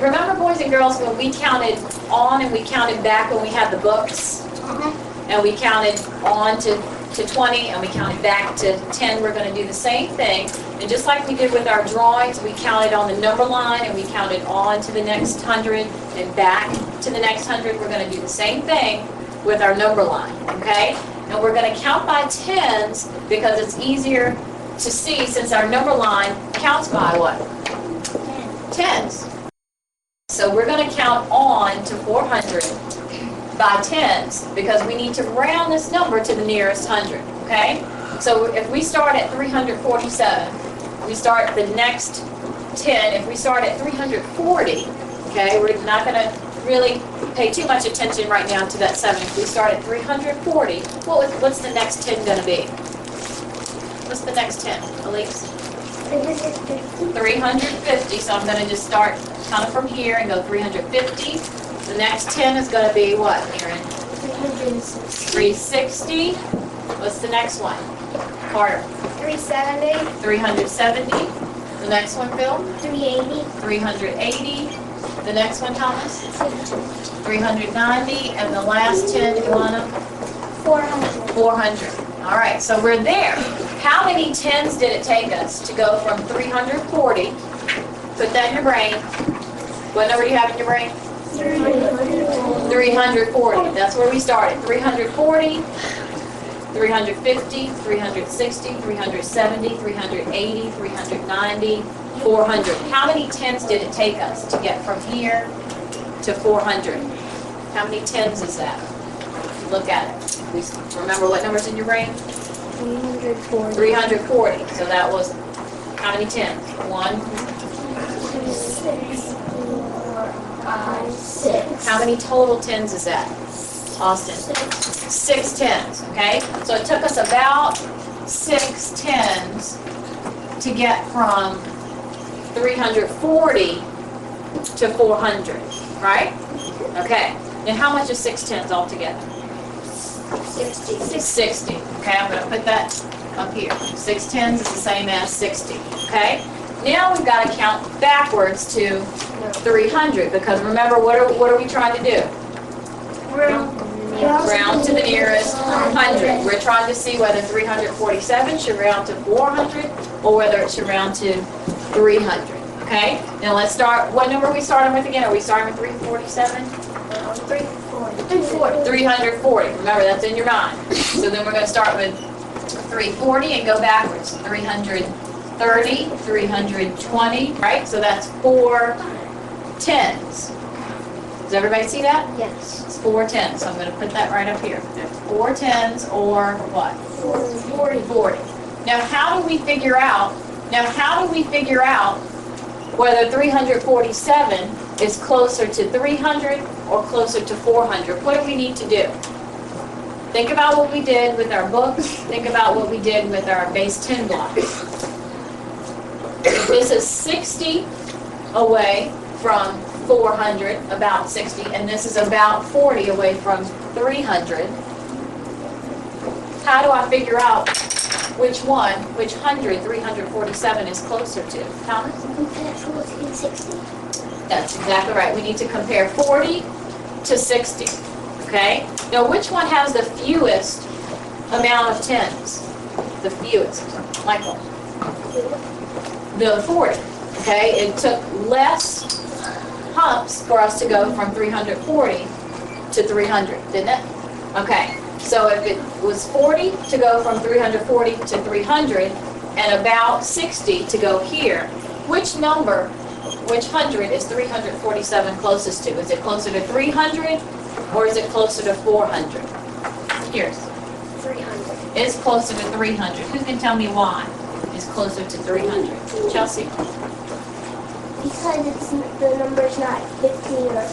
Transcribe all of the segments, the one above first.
remember, boys and girls, when we counted on and we counted back when we had the books? And we counted on to 20 and we counted back to 10. We're going to do the same thing. And just like we did with our drawings, we counted on the number line and we counted on to the next 100 and back to the next 100. We're going to do the same thing with our number line, okay? And we're going to count by tens because it's easier to see since our number line counts by what? Tens. So we're going to count on to 400 by tens because we need to round this number to the nearest 100, okay? So if we start at 347, we start the next 10. If we start at 340, okay, we're not going to really pay too much attention right now to that 7. If we start at 340, what's the next 10 going to be? What's the next 10, Elise? 350. So I'm going to just start kind of from here and go 350. The next 10 is going to be what, Aaron? 360. What's the next one? Carter? 370. 370. The next one, Phil? 380. 380. The next one, Thomas? 390. And the last 10, Ilana? 400. 400. All right, so we're there. How many tens did it take us to go from 340? Put that in your brain. What number do you have in your brain? 340. That's where we started. 340, 350, 360, 370, 380, 390, 400. How many tens did it take us to get from here to 400? How many tens is that? Look at it. Remember what number's in your brain? 340. 340. So that was how many tens? 1, 6. 6. How many total tens is that, Austin? 6 tens, okay? So it took us about 6 tens to get from 340 to 400, right? Okay. Now how much is 6 tens altogether? 60. 60. Okay, I'm going to put that up here. 6 tens is the same as 60, okay? Now we've got to count backwards to 300 because remember, what are we trying to do? Round to the nearest 100. We're trying to see whether 347 should round to 400 or whether it should round to 300. Okay? Now let's start. What number are we starting with again? Are we starting with 347? 340. 340. Remember, that's in your mind. So then we're going to start with 340 and go backwards. 330, 320, right? So that's 4 tens. Does everybody see that? Yes. It's 4 tens. So I'm going to put that right up here. 4 tens or what? 40. Now how do we figure out whether 347 is closer to 300 or closer to 400? What do we need to do? Think about what we did with our books. Think about what we did with our base 10 blocks. This is 60 away from 400, about 60, and this is about 40 away from 300. How do I figure out which 100 347 is closer to? Thomas? Compare 40 and 60. That's exactly right. We need to compare 40 to 60. Okay? Now, which one has the fewest amount of tens? The fewest. Michael? The 40. Okay? It took less humps for us to go from 340 to 300, didn't it? Okay. So if it was 40 to go from 340 to 300 and about 60 to go here, which 100 is 347 closest to? Is it closer to 300 or is it closer to 400? Here's. 300. It's closer to 300. Who can tell me why it's closer to 300? Chelsea? Because the number's not 15 or...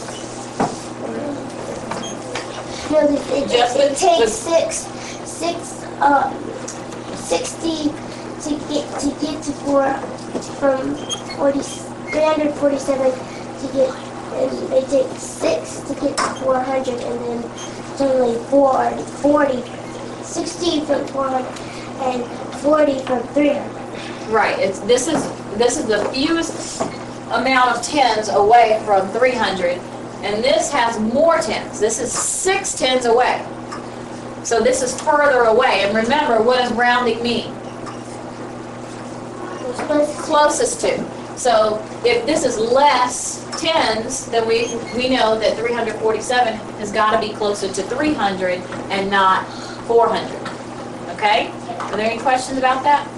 No, it takes 60 to get to 4 from 347 to get, and it takes 6 to get to 400, and then it's only 40, 60 from 400 and 40 from 300. Right. This is the fewest amount of tens away from 300, and this has more tens. This is 6 tens away. So this is further away. And remember, what does rounding mean? Closest to. So if this is less tens, then we know that 347 has got to be closer to 300 and not 400. Okay? Are there any questions about that?